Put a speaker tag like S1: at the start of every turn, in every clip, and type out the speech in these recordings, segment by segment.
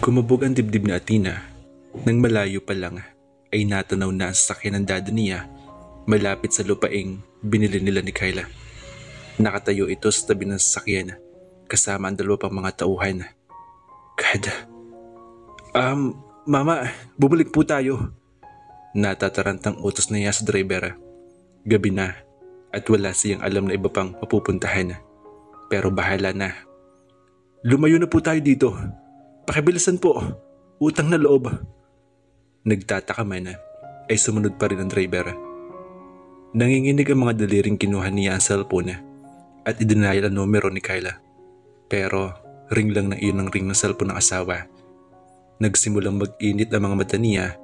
S1: Kumabog ang dibdib ni Athena nang malayo pa lang ay natanaw na ang sasakyan ng dada niya malapit sa lupaing binili nila ni Kyla. Nakatayo ito sa tabi ng sasakyan kasama ang dalawa pang mga tauhan. God. Mama, bumalik po tayo. Natatarantang utos na niya sa driver. Gabi na at wala siyang alam na iba pang mapupuntahan. Pero bahala na. Lumayo na po tayo dito. Pakibilisan po. Utang na loob. Nagtataka man ay sumunod pa rin ang driver. Nanginginig ang mga daliring kinuha niya ang cellphone at idinayal ang numero ni Kyla. Pero ring lang ng iyon ang ring ng cellphone ng asawa. Nagsimulang mag-init ang mga mata niya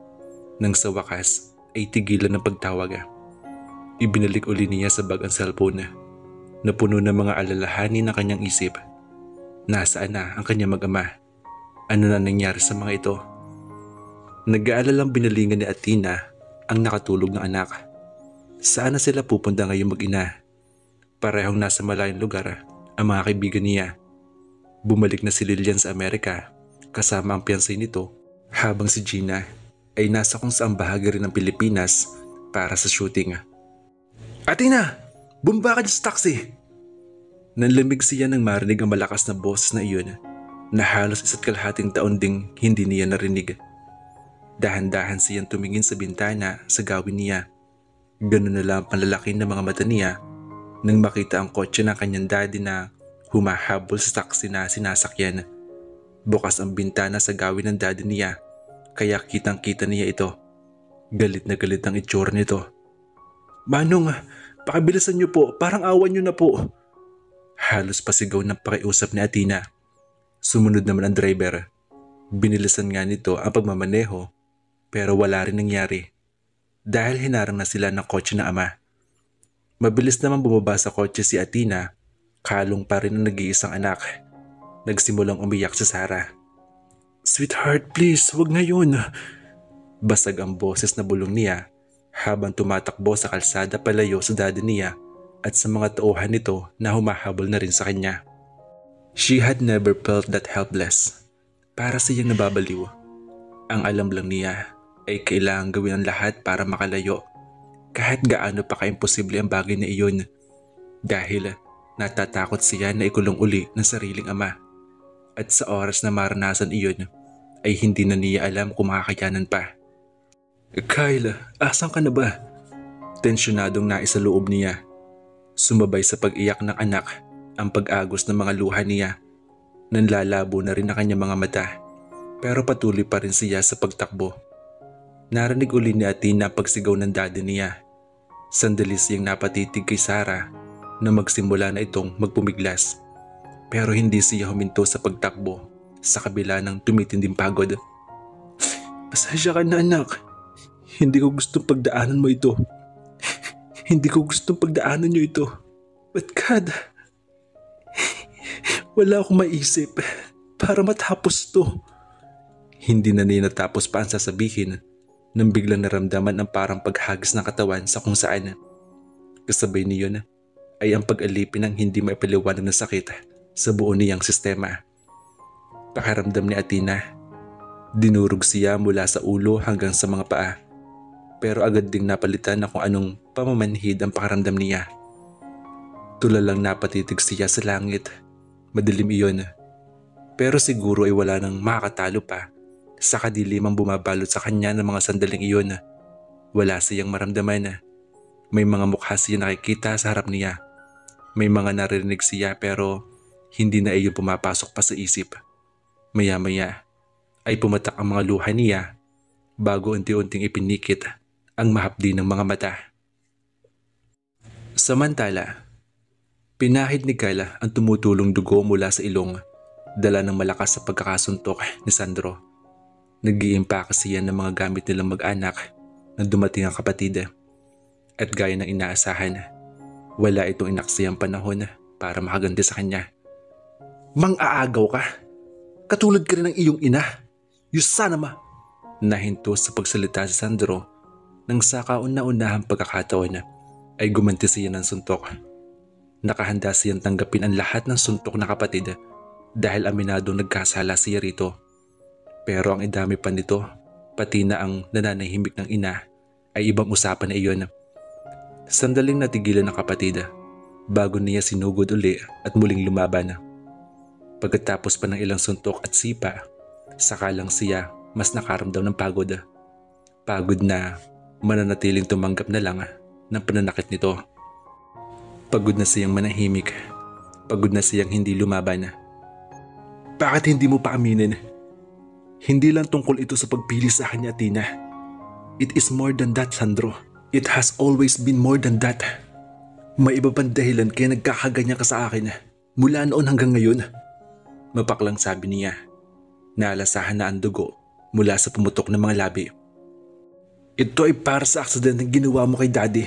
S1: nang sa wakas ay tigilan ng pagtawag. Ibinalik uli niya sa bag ang cellphone na puno ng mga alalahanin ng kanyang isip. Nasaan na ang kanyang mag-ama? Ano na nangyari sa mga ito? Nag-aalalang binalingan ni Athena ang nakatulog ng anak. Saan na sila pupunta ngayong mag-ina? Parehong nasa malayong lugar ang mga kaibigan niya. Bumalik na si Lillian sa Amerika kasama ang fiancé nito habang si Gina ay nasa kung saang bahagi rin ng Pilipinas para sa shooting. Athena! Bumaba ka sa taxi! Nanlamig siya nang marinig ang malakas na boses na iyon na halos 1.5 taon ding hindi niya narinig. Dahan-dahan siyang tumingin sa bintana sa gawin niya. Ganun na lang ang panlalaki ng mga mata niya nang makita ang kotse ng kanyang daddy na humahabol sa taxi na sinasakyan. Bukas ang bintana sa gawin ng daddy niya kaya kitang-kita niya ito. Galit na galit ang itsura nito. Manong, pakibilisan niyo po, parang awan niyo na po. Halos pasigaw ng pakiusap ni Athena. Sumunod naman ang driver. Binilisan nga nito ang pagmamaneho pero wala rin nangyari dahil hinarang na sila ng kotse ng ama. Mabilis naman bumaba sa kotse si Athena, kalong pa rin ang nag-iisang anak. Nagsimulang umiyak si Sarah. Sweetheart, please, wag ngayon. Basag ang boses na bulong niya habang tumatakbo sa kalsada palayo sa daddy niya at sa mga tauhan nito na humahabol na rin sa kanya. She had never felt that helpless. Para siyang nababaliw. Ang alam lang niya ay kailangan gawin ang lahat para makalayo kahit gaano pa kaimposible ang bagay na iyon dahil natatakot siya na ikulong uli ng sariling ama at sa oras na maranasan iyon ay hindi na niya alam kung makakayanan pa. Kyle, asan ka na ba? Tensyonadong naisaloob niya. Sumabay sa pag-iyak ng anak ang pag-agos ng mga luha niya. Nanlalabo na rin ang kanyang mga mata pero patuloy pa rin siya sa pagtakbo. Narinig uli ni Athena ang pagsigaw ng daddy niya. Sandali siyang napatitig kay Sarah na magsimula na itong magpumiglas. Pero hindi siya huminto sa pagtakbo sa kabila ng tumitinding pagod. Pasensya ka na anak. Hindi ko gustong pagdaanan mo ito. Hindi ko gustong pagdaanan niyo ito. But God, wala akong maisip para matapos to. Hindi na niya natapos pa ang sasabihin nang biglang naramdaman ang parang paghagis ng katawan sa kung saan. Kasabay niyon ay ang pag-alipin ng hindi maipaliwanag na sakit sa buo niyang sistema. Pakiramdam ni Athena. Dinurog siya mula sa ulo hanggang sa mga paa. Pero agad ding napalitan na kung anong pamamanhid ang pakiramdam niya. Tulalang napatitig siya sa langit. Madilim iyon. Pero siguro ay wala nang makakatalo pa sa kadilimang bumabalot sa kanya ng mga sandaling iyon. Wala siyang maramdaman. May mga mukha siya nakikita sa harap niya. May mga naririnig siya pero hindi na iyon pumapasok pa sa isip. Maya-maya ay pumatak ang mga luha niya bago unti-unting ipinikit ang mahapdi ng mga mata. Samantala, pinahid ni Kyla ang tumutulong dugo mula sa ilong, dala ng malakas sa pagkakasuntok ni Sandro. Nag-iimpake siya ng mga gamit nilang mag-anak na dumating ang kapatid. At gaya ng inaasahan, wala itong inaksayang panahon para makaganti sa kanya. Mang-aagaw ka? Katulad ka rin ng iyong ina. Yusanama! Nahinto sa pagsalita si Sandro nang sa kauna-unahang pagkakataon ay gumanti siya ng suntok. Nakahanda siyang tanggapin ang lahat ng suntok na kapatid dahil aminadong nagkasala siya rito. Pero ang idami pa nito, pati na ang nananahimik ng ina, ay ibang usapan na iyon. Sandaling natigilan ng kapatid bago niya sinugod uli at muling lumaban. Pagkatapos pa ng ilang suntok at sipa, saka lang siya mas nakaramdam ng pagod. Pagod na mananatiling tumanggap na lang ng pananakit nito. Pagod na siyang manahimik. Pagod na siyang hindi lumaban. Bakit hindi mo pa aminin? Hindi lang tungkol ito sa pagpili sa akin ni Athena. It is more than that, Sandro. It has always been more than that. May iba pang dahilan kaya nagkakaganyan ka sa akin mula noon hanggang ngayon. Mapaklang sabi niya. Naalasahan na ang dugo mula sa pumutok ng mga labi. Ito ay para sa aksidente na ginawa mo kay Daddy.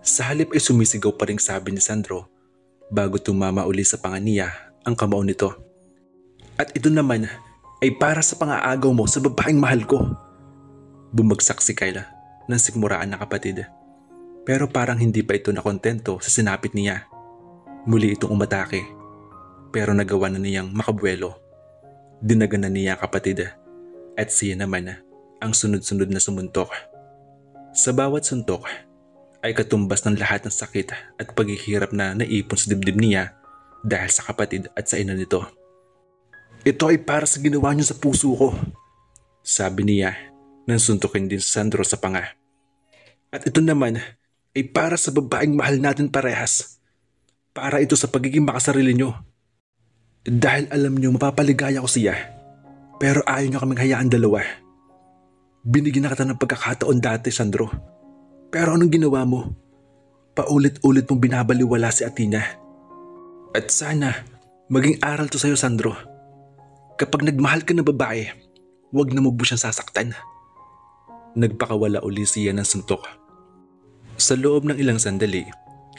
S1: Sa halip ay sumisigaw pa rin sabi ni Sandro bago tumama uli sa panga niya ang kamao nito. At ito naman ay para sa pang-aagaw mo sa babaeng mahal ko. Bumagsak si Kyla ng sikmuraan na kapatid. Pero parang hindi pa ito nakontento sa sinapit niya. Muli itong umatake. Pero nagawa na niyang makabuelo. Dinagan na niya kapatid. At siya naman ang sunod-sunod na sumuntok. Sa bawat suntok ay katumbas ng lahat ng sakit at paghihirap na naipon sa dibdib niya dahil sa kapatid at sa ina nito. Ito ay para sa ginawa niyo sa puso ko, sabi niya nang suntukin din si Sandro sa panga. At ito naman ay para sa babaeng mahal natin parehas. Para ito sa pagiging makasarili niyo. Dahil alam niyo mapapaligaya ko siya, pero ayaw niyo kaming hayaan dalawa. Binigyan na kita ng pagkakataon dati, Sandro. Pero anong ginawa mo? Paulit-ulit mong binabaliwala si Athena. At sana maging aral to sa'yo, Sandro. Kapag nagmahal ka ng babae, huwag na mo siyang sasaktan. Nagpakawala uli siya ng suntok. Sa loob ng ilang sandali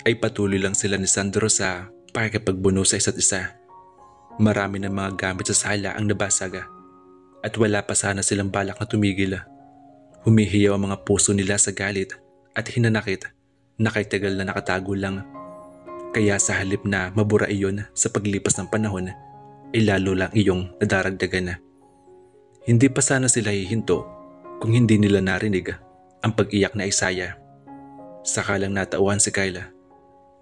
S1: ay patuloy lang sila ni Sandro sa pakikipagbuno sa isa't isa. Marami ng mga gamit sa sala ang nabasag at wala pa sana silang balak na tumigil. Humihiyaw ang mga puso nila sa galit at hinanakit na kay tagal na nakatago lang. Kaya sa halip na mabura iyon sa paglipas ng panahon ay lalo lang iyong nadaragdagan. Hindi pa sana sila hihinto kung hindi nila narinig ang pag-iyak na Isaya. Saka lang natauhan si Kyla.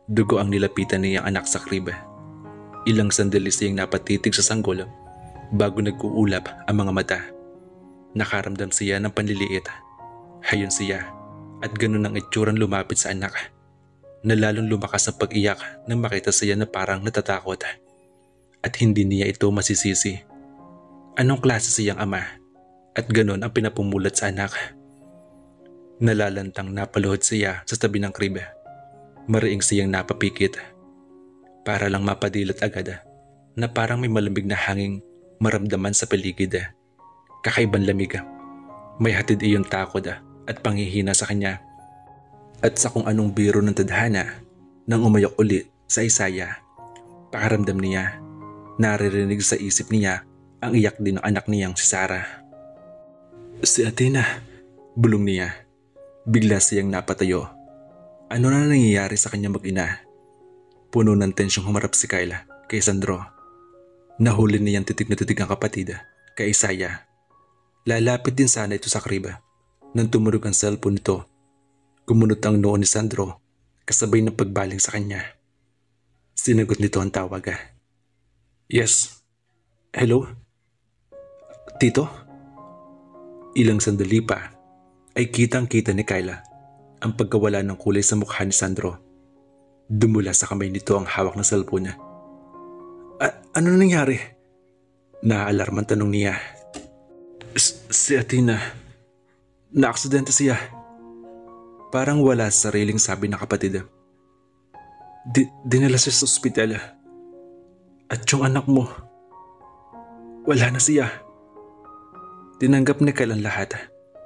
S1: Dugo ang nilapitan niyang anak sa kriba. Ilang sandali siyang napatitig sa sanggol bago nag-uulap ang mga mata. Nakaramdam siya ng panliliit. Hayon siya at ganun ang itsurang lumapit sa anak na lalong lumakas ang pag-iyak nang makita siya na parang natatakot. At hindi niya ito masisisi. Anong klase siyang ama at ganun ang pinapumulat sa anak. Nalalantang napaluhod siya sa tabi ng kribe. Mariing siyang napapikit. Para lang mapadilat agad na parang may malamig na hanging maramdaman sa paligid. Kakaibang lamig. May hatid iyong takot at panghihina sa kanya. At sa kung anong biro ng tadhana nang umayok ulit sa Isaya. Pakaramdam niya, naririnig sa isip niya ang iyak din ng anak niyang si Sarah. Si Athena, bulong niya. Bigla siyang napatayo. Ano na nangyayari sa kanya mag-ina? Puno ng tensyong humarap si Kyla kay Sandro. Nahuli niyang titig na titig ang kapatid kay Isaya. Lalapit din sana ito sa kriba nang tumunog ang cellphone nito. Kumunot ang noo ni Sandro kasabay ng pagbaling sa kanya. Sinagot nito ang tawag. Yes. Hello? Tito? Ilang sandali pa ay kitang-kita ni Kyla ang pagkawala ng kulay sa mukha ni Sandro. Dumula sa kamay nito ang hawak ng cellphone. Ano nangyari? Naaalarmang tanong niya. Si Athena. Na-aksidente siya. Parang wala sa sariling sabi ng kapatid. Dinala siya sa ospital. At yung anak mo, wala na siya. Tinanggap ni Kyla ang lahat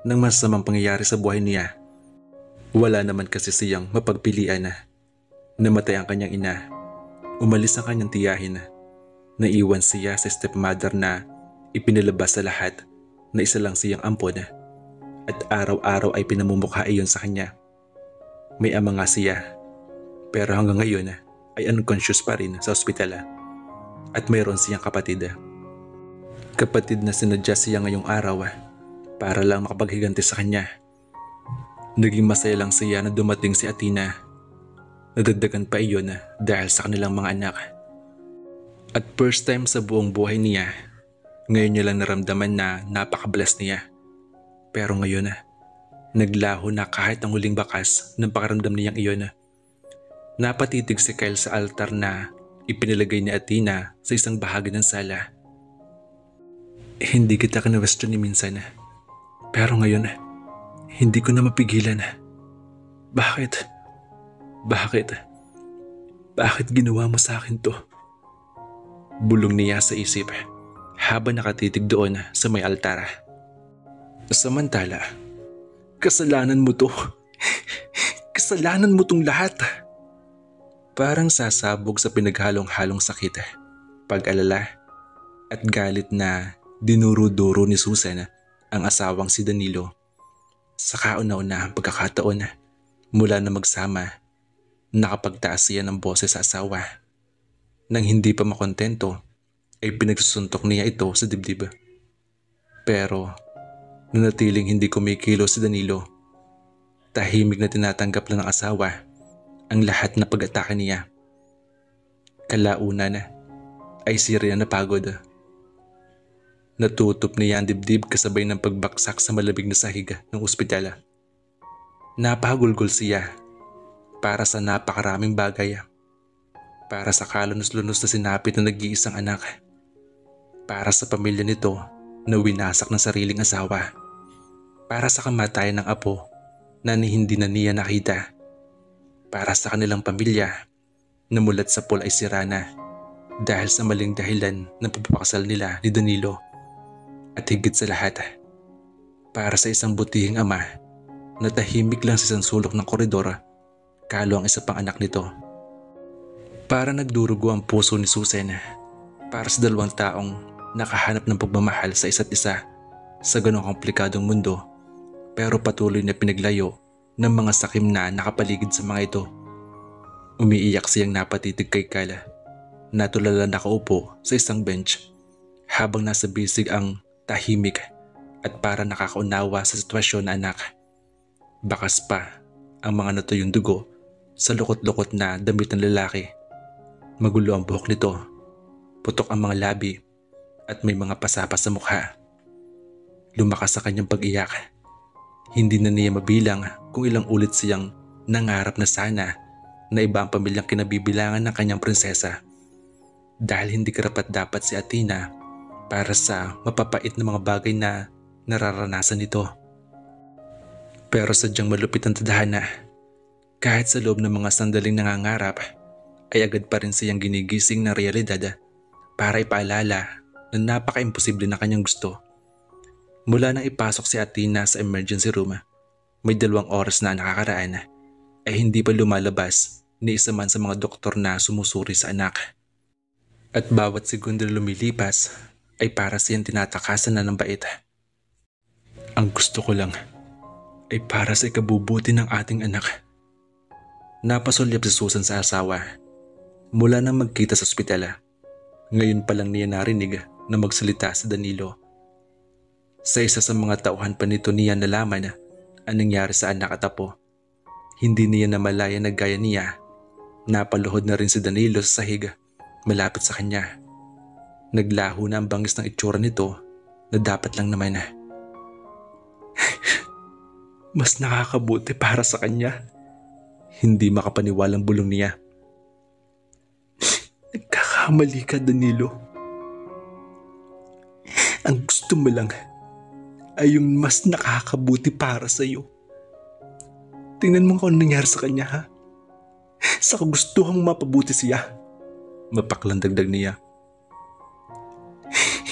S1: ng masamang pangyayari sa buhay niya. Wala naman kasi siyang mapagpilian na. Namatay ang kanyang ina. Umalis ang kanyang tiyahin. Naiwan siya sa stepmother na ipinalabas sa lahat na isa lang siyang ampon. At araw-araw ay pinamumukha iyon sa kanya. May ama nga siya. Pero hanggang ngayon ay unconscious pa rin sa ospital. At mayroon siyang kapatid. Kapatid na sinadya siya ngayong araw para lang makapaghiganti sa kanya. Naging masaya lang siya na dumating si Athena. Nadagdagan pa iyon dahil sa kanilang mga anak. At first time sa buong buhay niya, ngayon niya lang naramdaman na napaka-blessed niya. Pero ngayon naglaho na kahit ang huling bakas ng pakiramdam niyang iyon. Napatitig si Kyle sa altar na ipinilagay ni Athena sa isang bahagi ng sala. Hindi kita kinwestiyon ni minsan, pero ngayon hindi ko na mapigilan. Bakit? Bakit ginawa mo sa akin to? Bulong niya sa isip habang nakatitig doon sa may altar. Samantala, kasalanan mo to. Kasalanan mo tong lahat. Parang sasabog sa pinaghalong-halong sakit, pag-alala at galit na dinuro-duro ni Susan ang asawang si Danilo. Sa kauna-unahang pagkakataon mula na magsama, nakapagtaas siya ng boses sa asawa. Nang hindi pa makontento, ay pinagsusuntok niya ito sa dibdib. Pero nanatiling hindi kumikilo si Danilo. Tahimik na tinatanggap lang ng asawa ang lahat na pag-atake niya. Kalaunan ay si Rhea napagod. Natutop niya ang dibdib kasabay ng pagbaksak sa malabig na sahig ng ospital. Napagulgol siya para sa napakaraming bagay. Para sa kalunos-lunos na sinapit na nag-iisang anak. Para sa pamilya nito na winasak ng sariling asawa. Para sa kamatayan ng apo na hindi na niya nakita. Para sa kanilang pamilya na mulat sa pool ay sira na dahil sa maling dahilan ng pagpapakasal nila ni Danilo. At higit sa lahat, para sa isang butihing ama na tahimik lang sa isang sulok ng koridor kalo ang isa pang anak nito. Para nagdurugo ang puso ni Susan para sa dalawang taong nakahanap ng pagmamahal sa isa't isa sa ganong komplikadong mundo pero patuloy na pinaglayo ng mga sakim na nakapaligid sa mga ito. Umiiyak siyang napatitig kay Kyle na tulala nakaupo sa isang bench habang nasa bisig ang tahimik at para nakakaunawa sa sitwasyon na anak. Bakas pa ang mga natuyong dugo sa lukot-lukot na damit ng lalaki. Magulo ang buhok nito, putok ang mga labi at may mga pasapa sa mukha. Lumakas sa kanyang pag-iyak. Hindi na niya mabilang kung ilang ulit siyang nangarap na sana na iba ang pamilyang kinabibilangan ng kanyang prinsesa. Dahil hindi karapat dapat si Athena para sa mapapait na mga bagay na nararanasan nito. Pero sadyang malupit ang tadhana. Kahit sa loob ng mga sandaling nangangarap, ay agad pa rin siyang ginigising ng realidad para ipaalala na napaka-imposible na kanyang gusto. Mula nang ipasok si Athena sa emergency room, may 2 oras na nakakaraan ay hindi pa lumalabas ni isa man sa mga doktor na sumusuri sa anak. At bawat segundo na lumilipas ay para siyang tinatakasan na ng bait. Ang gusto ko lang ay para sa ikabubuti ng ating anak. Napasulyap si Susan sa asawa. Mula nang magkita sa ospital, ngayon pa lang niya narinig na magsalita si Danilo. Sa isa sa mga tauhan pa nito niya nalaman ang nangyari sa anak at apo. Hindi niya namalaya na gaya niya. Napaluhod na rin si Danilo sa sahig malapit sa kanya. Naglaho na ang bangis ng itsura nito na dapat lang naman. Mas nakakabuti para sa kanya. Hindi makapaniwalang bulong niya. Nagkakamali ka, Danilo. Ang gusto mo lang ay yung mas nakakabuti para sa iyo. Tingnan mo kung ano nangyari sa kanya, ha? Sa kagustuhang mapabuti siya. Mapaklang dagdag niya.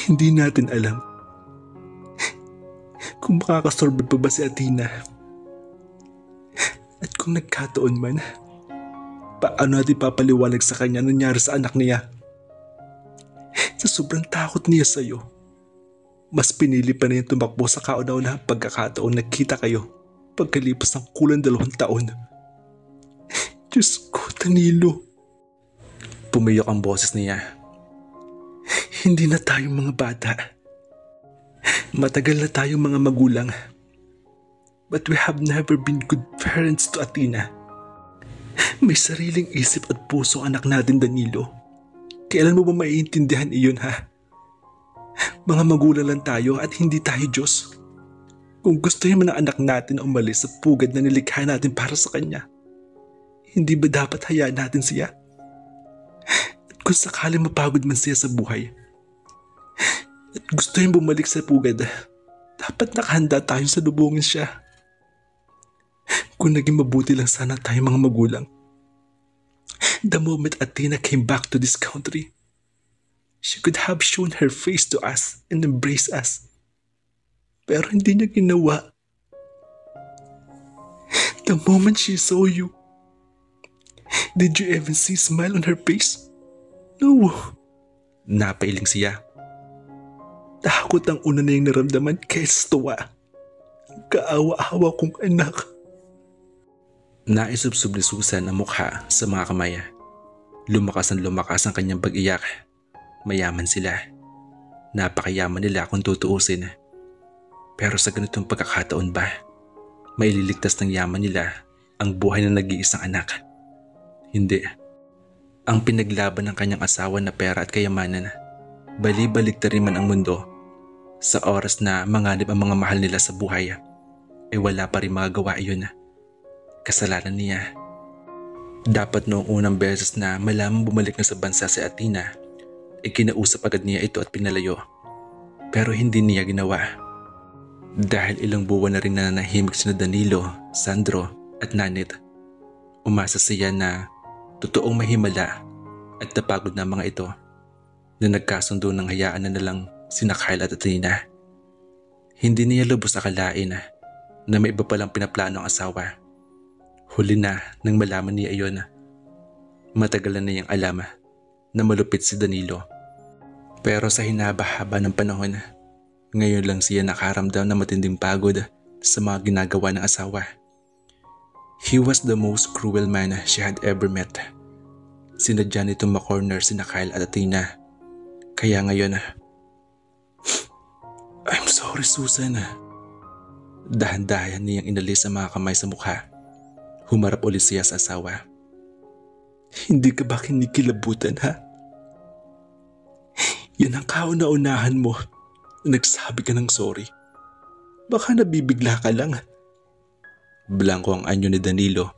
S1: Hindi natin alam kung makakasorbe pa ba si Athena. At kung nagkataon man, paano natin papaliwanag sa kanya nangyari sa anak niya? Sa sobrang takot niya sa iyo, mas pinili pa niya tumakbo sa kauna-unahang pagkakataon nagkita kayo pagkalipas ng kulang 2 taon. Diyos ko, Danilo. Pumiyok ang boses niya. Hindi na tayo mga bata. Matagal na tayong mga magulang. But we have never been good parents to Athena. May sariling isip at puso ang anak natin, Danilo. Kailan mo ba maiintindihan iyon, ha? Mga magulang lang tayo at hindi tayo Diyos. Kung gusto mo ng anak natin na umalis sa pugad na nilikha natin para sa kanya, hindi ba dapat hayaan natin siya? At kung sakaling mapagod man siya sa buhay, at gusto niyang bumalik sa pugad, dapat nakahanda tayong salubungin siya. Kung naging mabuti lang sana tayong mga magulang. The moment Athena came back to this country, she could have shown her face to us and embraced us. Pero hindi niya ginawa. The moment she saw you, did you even see a smile on her face? No. Napailing siya. Takot ang una na yung naramdaman kaysa tuwa. Kaawa-awa kong anak. Naisubsob ni Susan ang mukha sa mga kamay. Lumakas ang kanyang pag-iyak. Mayaman sila. Napakayaman nila kung tutuusin. Pero sa ganitong pagkakataon ba, maililigtas ng yaman nila ang buhay ng nag-iisang anak? Hindi. Ang pinaglaban ng kanyang asawa na pera at kayamanan, bali-baliktarin man ang mundo, sa oras na manganib ang mga mahal nila sa buhay, ay wala pa rin magagawa iyon. Kasalanan niya. Dapat noong unang beses na malamang bumalik na sa bansa si Athena, kinausap agad niya ito at pinalayo. Pero hindi niya ginawa. Dahil ilang buwan na rin na nanahimik sina Danilo, Sandro at Nanit, umasa siya na totoong mahimala at napagod na mga ito, na nagkasundo ng hayaan na nalang sina Kyle at Athena. Hindi niya lubos akalain na may iba palang pinaplano ang asawa. Huli na nang malaman niya iyon. Matagal na niyang alam na malupit si Danilo. Pero sa hinaba-haba ng panahon, ngayon lang siya nakaramdam ng matinding pagod sa mga ginagawa ng asawa. He was the most cruel man she had ever met. Sinadya nitong makorner sina Kyle at Athena. Kaya ngayon, I'm sorry, Susan. Dahan-dahan niyang inalis ang mga kamay sa mukha. Humarap ulit siya sa asawa. Hindi ka ba kinikilabutan, ha? Yan ang kauna-unahan mo. Nagsabi ka ng sorry. Baka nabibigla ka lang. Blanco ang anyo ni Danilo,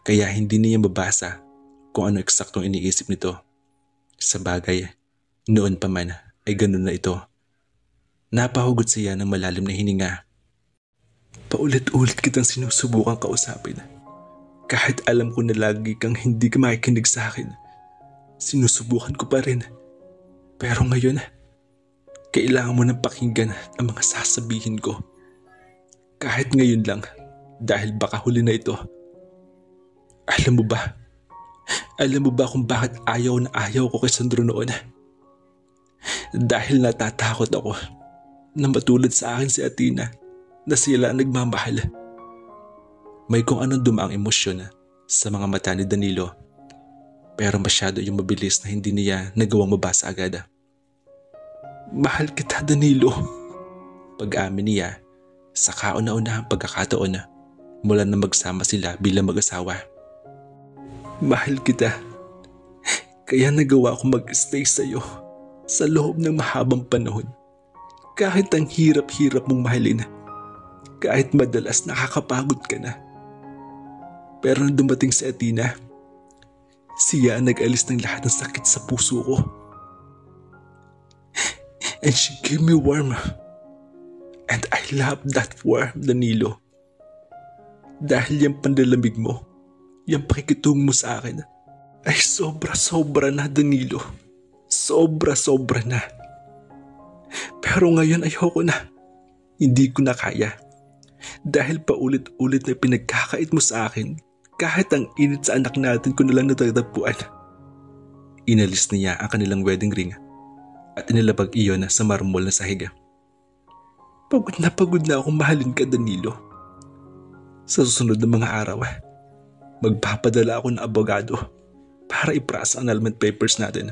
S1: kaya hindi niya mabasa kung ano eksaktong iniisip nito. Sa bagay, noon pa man ay ganun na ito. Napahugot siya ng malalim na hininga. Paulit-ulit kitang sinusubukan kausapin. Kahit alam ko na lagi kang hindi ka makikinig sa akin, sinusubukan ko pa rin. Pero ngayon, kailangan mo nang pakinggan ang mga sasabihin ko. Kahit ngayon lang, dahil baka huli na ito. Alam mo ba kung bakit ayaw na ayaw ko kay Sandro noon? Dahil natatakot ako na matulad sa akin si Athena na sila ang nagmamahal. May kung anong dumaang emosyon sa mga mata ni Danilo, pero masyado yung mabilis na hindi niya nagawang mabasa agad. Mahal kita, Danilo. Pag-amin niya sa kauna-unahang pagkakataon mula na magsama sila bilang mag-asawa. Mahal kita. Kaya nagawa ko mag-stay sa'yo sa loob ng mahabang panahon. Kahit ang hirap-hirap mong mahalin. Kahit madalas nakakapagod ka na. Pero nang dumating si Athena, siya ang nag-alis ng lahat ng sakit sa puso ko. And she gave me warmth. And I love that warmth, Danilo. Dahil yung pandalamig mo, yung pakikitungo mo sa akin, ay sobra-sobra na, Danilo. Sobra-sobra na. Pero ngayon ayoko na. Hindi ko na kaya. Dahil paulit-ulit na pinagkakait mo sa akin, kahit ang init sa anak natin ko nalang natagpuan. Inalis niya ang kanilang wedding ring at inilabag iyon sa marmol na sahig. Pagod na akong mahalin ka, Danilo. Sa susunod na mga araw, magpapadala ako ng abogado para ipras ang annulment papers natin.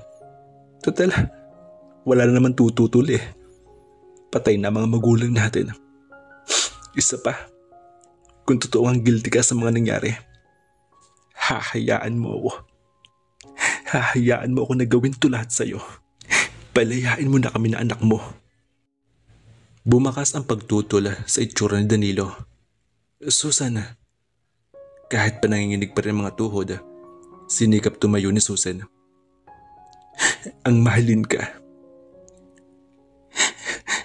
S1: Total, wala na naman tututol eh. Patay na mga magulang natin. Isa pa, kung totoo ang guilty ka sa mga nangyari, hahayaan mo ako. Hahayaan mo ako na gawin to lahat sa'yo. Palayain mo na kami na anak mo. Bumakas ang pagtutol sa itsura ni Danilo. Susan, kahit pa nanginginig pa rin ang mga tuhod, sinikap tumayo ni Susan. Ang mahalin ka.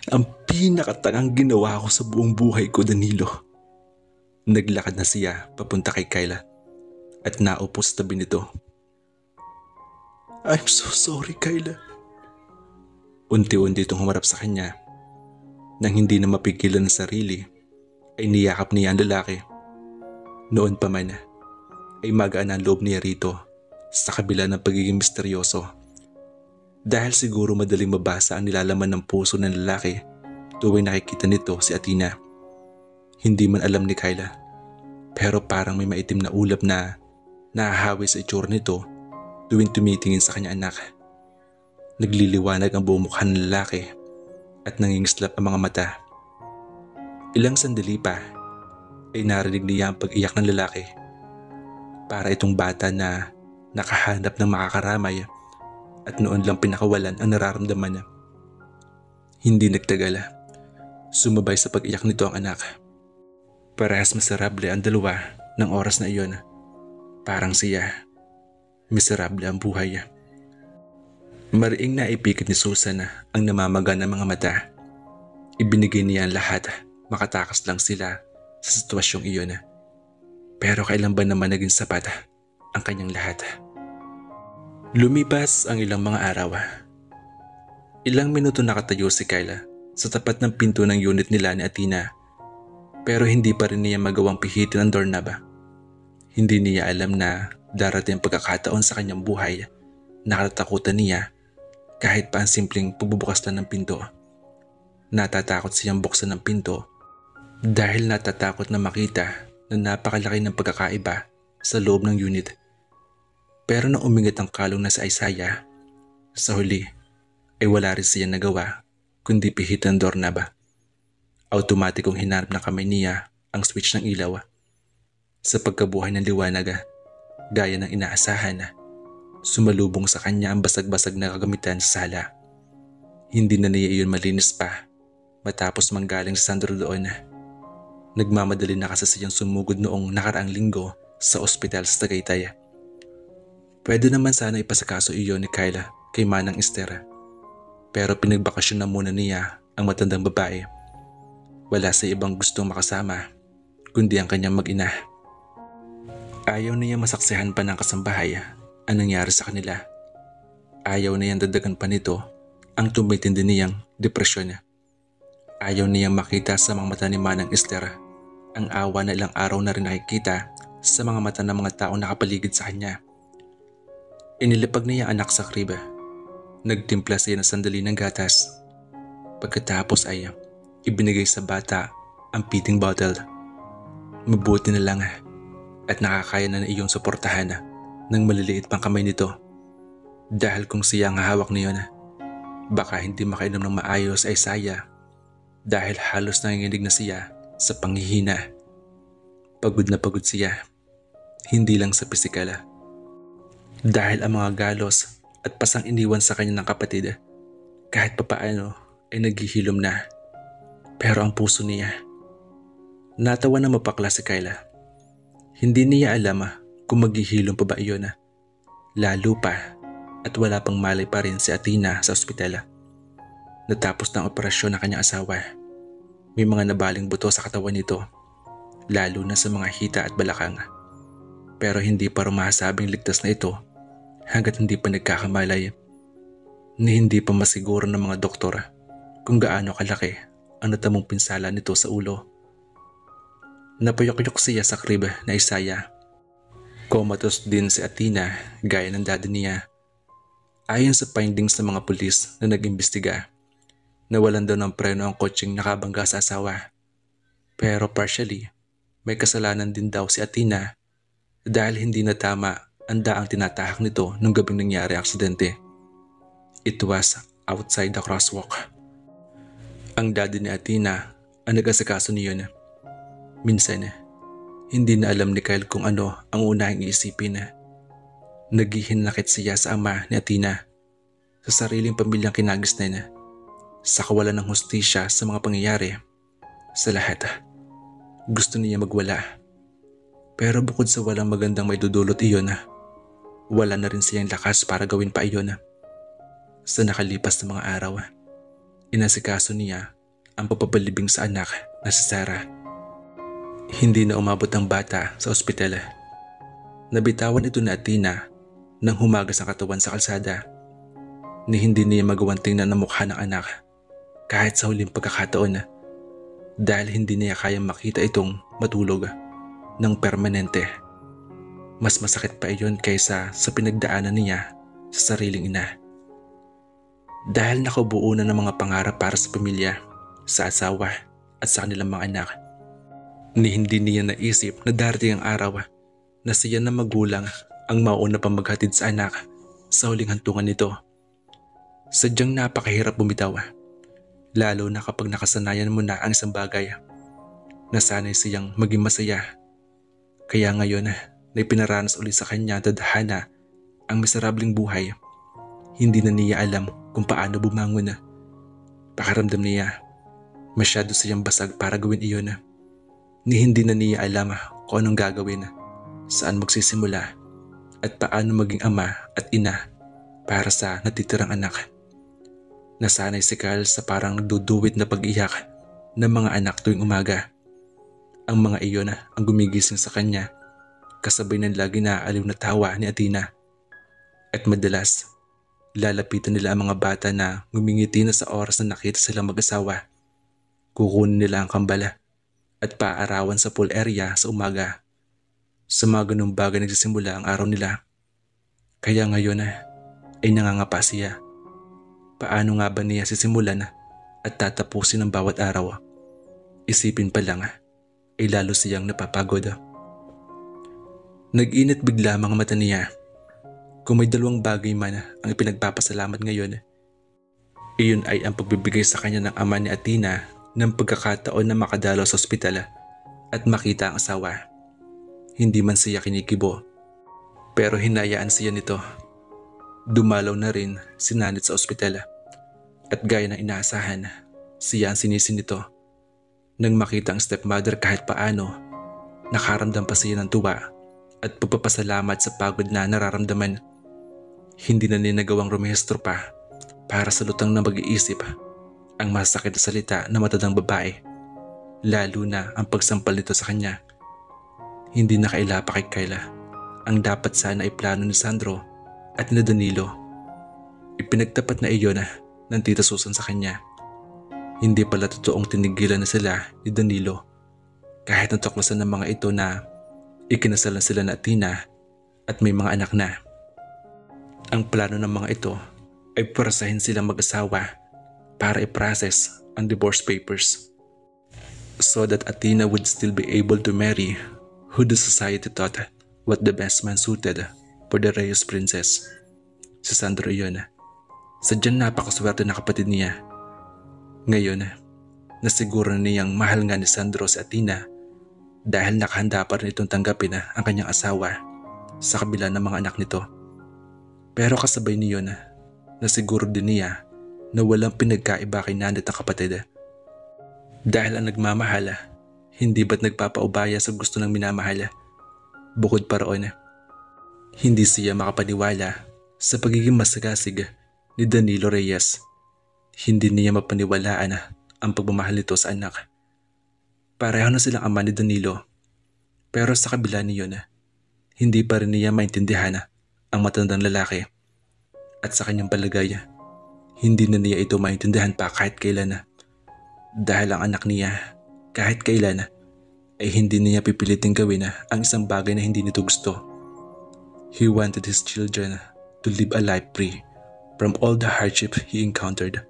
S1: Ang pinakatangang ginawa ko sa buong buhay ko, Danilo. Naglakad na siya papunta kay Kyla at naupo sa tabi nito. I'm so sorry, Kyla. Unti-unti itong humarap sa kanya. Nang hindi na mapigilan ang sarili, ay niyakap niya ang lalaki. Noon pa man, ay magaan ang loob niya rito sa kabila ng pagiging misteryoso. Dahil siguro madaling mabasa ang nilalaman ng puso ng lalaki tuwing nakikita nito si Athena. Hindi man alam ni Kyla, pero parang may maitim na ulap na nahahawi sa itsura nito tuwing tumitingin sa kanya anak. Nagliliwanag ang buong mukha ng lalaki at nangingislap ang mga mata. Ilang sandali pa ay narinig niya ang pag-iyak ng lalaki. Para itong bata na nakahanap ng makakaramay at noon lang pinakawalan ang nararamdaman niya. Hindi nagtagal, sumabay sa pag-iyak nito ang anak. Parehas miserable ang dalawa ng oras na iyon. Parang siya, miserable ang buhay. Mariing naipikit ni Susan ang namamaga ng mga mata. Ibinigay niya ang lahat, makatakas lang sila sa sitwasyong iyon. Pero kailan ba naman naging sapat ang kanyang lahat? Lumipas ang ilang mga araw. Ilang minuto nakatayo si Kyla sa tapat ng pinto ng unit nila ni Athena. Pero hindi pa rin niya magawang pihitin ang doorknob. Hindi niya alam na darating ang pagkakataon sa kanyang buhay na katatakutan niya kahit pa ang simpleng pagbubukas lang ng pinto. Natatakot siyang buksan ng pinto dahil natatakot na makita na napakalaki ng pagkakaiba sa loob ng unit. Pero nang umingit ang kalong na si Isaiah, sa huli ay wala rin siya nagawa kundi pihitan ang doorknob. Automatikong hinarap ng kamay niya ang switch ng ilaw. Sa pagkabuhay ng liwanag, gaya ng inaasahan, sumalubong sa kanya ang basag-basag na kagamitan sa sala. Hindi na niya iyon malinis pa matapos manggaling sa Sandro doon. Nagmamadali na kasi siyang sumugod noong nakaraang linggo sa ospital sa Tagaytay. Pwede naman sana ipasakaso iyon ni Kyla kay Manang Esther. Pero pinagbakasyon na muna niya ang matandang babae. Wala sa ibang gustong makasama kundi ang kanyang mag-ina. Ayaw niya masaksihan pa ng kasambahay ang nangyari sa kanila. Ayaw niyang dadagan pa nito ang tumitindi niyang depresyon. Ayaw niyang makita sa mga mata ni Manang Esther ang awa na ilang araw na rin nakikita sa mga mata ng mga taong nakapaligid sa kanya. Inilipag niya ang anak sa kriba. Nagtimpla siya ng sandali ng gatas. Pagkatapos ay ibinigay sa bata ang feeding bottle. Mabuti na lang at nakakaya na iyong suportahan ng maliliit pang kamay nito. Dahil kung siya ang hawak niyon, baka hindi makainom ng maayos ay Isaiah dahil halos nanginginig na siya sa panghihina. Pagod na pagod siya, hindi lang sa pisikal. Dahil ang mga galos at pasang iniwan sa kanya ng kapatid, kahit papaano ay naghihilom na. Pero ang puso niya, natawa na mapakla si Kyla. Hindi niya alam kung maghihilom pa ba iyon. Lalo pa at wala pang malay pa rin si Athena sa ospital. Natapos ng operasyon ng kanyang asawa. May mga nabaling buto sa katawan nito, lalo na sa mga hita at balakang. Pero hindi pa rumahasabing ligtas na ito hanggat hindi pa nagkakamalay ni hindi pa masiguro ng mga doktor kung gaano kalaki ang natamong pinsala nito sa ulo. Napayok-yok siya sa crib na Isaiah. Comatose din si Athena gaya ng daddy niya. Ayon sa findings ng mga pulis na nag-imbestiga, nawalan daw ng preno ang kotseng nakabangga sa asawa. Pero partially, may kasalanan din daw si Athena dahil hindi na tama ang daang tinatahak nito nung gabing nangyari ang aksidente. It was outside the crosswalk. Ang daddy ni Athena ang nag-asikaso niyon. Minsan, hindi na alam ni Kyle kung ano ang unahing iisipin. Naghihinakit siya sa ama ni Athena, sa sariling pamilyang kinagisnan, sa kawalan ng hustisya sa mga pangyayari. Sa lahat, gusto niya magwala. Pero bukod sa walang magandang maidudulot iyon, wala na rin siyang lakas para gawin pa iyon. Sa nakalipas na mga araw, inasikaso niya ang pagpapalibing sa anak na si Sarah. Hindi na umabot ang bata sa ospital. Nabitawan ito ni Athena nang humagas ang katawan sa kalsada, ni hindi niya magawang tingnan ang mukha ng anak kahit sa huling pagkakataon, dahil hindi niya kayang makita itong matulog ng permanente. Mas masakit pa iyon kaysa sa pinagdaanan niya sa sariling ina. Dahil nakabuo na ng mga pangarap para sa pamilya, sa asawa at sa kanilang mga anak, ni hindi niya naisip na darating ang araw na siya na magulang ang mauna pang maghatid sa anak sa huling hantungan nito. Sadyang napakahirap bumitaw, lalo na kapag nakasanayan mo na ang isang bagay. Nasanay siyang maging masaya. Kaya ngayon na ipinaranas ulit sa kanya tadhana ang miserabling buhay, hindi na niya alam kung paano bumangon. Pakiramdam niya, masyado siyang basag para gawin iyon, ni hindi na niya alam kung anong gagawin, saan magsisimula, at paano maging ama at ina para sa natitirang anak. Nasanay si Kyle sa parang nagduduwit na pag-iyak ng mga anak tuwing umaga. Ang mga iyon ang gumigising sa kanya, kasabay ng lagi na aliw na tawa ni Athena. At madalas, lalapitan nila ang mga bata na ngumingiti na sa oras na nakita silang mag-asawa. Kukunin nila ang kambala at paarawan sa pool area sa umaga. Sa mga ganung bagay nagsisimula ang araw nila. Kaya ngayon ay nangangapa siya. Paano nga ba niya sisimulan at tatapusin ang bawat araw? Isipin pa lang ay lalo siyang napapagod. Nag-init bigla mga mata niya. Kung may dalawang bagay man ang ipinagpapasalamat ngayon, iyon ay ang pagbibigay sa kanya ng ama ni Athena ng pagkakataon na makadalaw sa ospital at makita ang asawa. Hindi man siya kinikibo, pero hinayaan siya nito. Dumalaw na rin si Nanit sa ospital at gaya ng inaasahan, siya ang sinisi nito. Nang makita ang stepmother kahit paano, nakaramdam pa siya ng tuwa at pagpapasalamat sa pagod na nararamdaman. Hindi na niya nagawang rumehistro pa para sa lutang na mag-iisip ang masakit na salita na matandang babae, lalo na ang pagsampal nito sa kanya. Hindi na kailapa kay Kyla ang dapat sana ay plano ni Sandro at ni Danilo. Ipinagtapat na iyon ng tita Susan sa kanya. Hindi pala totoong tinigilan na sila ni Danilo, kahit natuklasan ng mga ito na ikinasal na sila na Athena at may mga anak na. Ang plano ng mga ito ay purasahin silang mag-asawa para i-process ang divorce papers, so that Athena would still be able to marry who the society thought what the best man suited for the Reyes princess. Si Sandro iyon. Sadyang napakaswerte na kapatid niya. Ngayon, nasiguro na niyang mahal nga ni Sandro si Athena dahil nakahanda pa rin itong tanggapin ang kanyang asawa sa kabila ng mga anak nito. Pero kasabay niyon, nasiguro din niya na walang pinagkaiba kay Nanit ang kapatid. Dahil ang nagmamahal, hindi ba't nagpapaubaya sa gusto ng minamahal? Bukod pa roon, hindi siya makapaniwala sa pagiging masagasig ni Danilo Reyes. Hindi niya mapaniwalaan ang pagmamahal nito sa anak. Pareho na silang ama ni Danilo, pero sa kabila niyon, hindi pa rin niya maintindihan ang matandang lalaki. At sa kanyang palagay, hindi na niya ito maintindihan pa kahit kailan. Dahil ang anak niya, kahit kailan, ay hindi niya pipiliting gawin ang isang bagay na hindi nito gusto. He wanted his children to live a life free from all the hardship he encountered.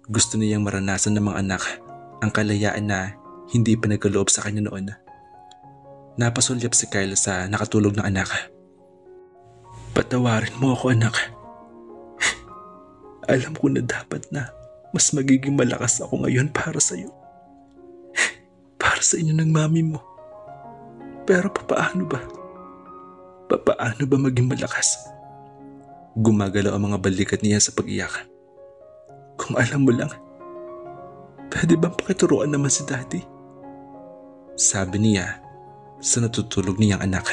S1: Gusto niyang maranasan ng mga anak ang kalayaan na hindi pa nagkaloob sa kanya noon. Napasulyap si Kyle sa nakatulog na anak. Patawarin mo ako, anak. Alam ko na dapat na mas magiging malakas ako ngayon para sa'yo. Para sa inyo ng mami mo. Pero papaano ba? Papaano ba maging malakas? Gumagalaw ang mga balikat niya sa pag-iyak. Kung alam mo lang, pwede bang pakituruan naman si Daddy? Sabi niya sa natutulog niyang anak.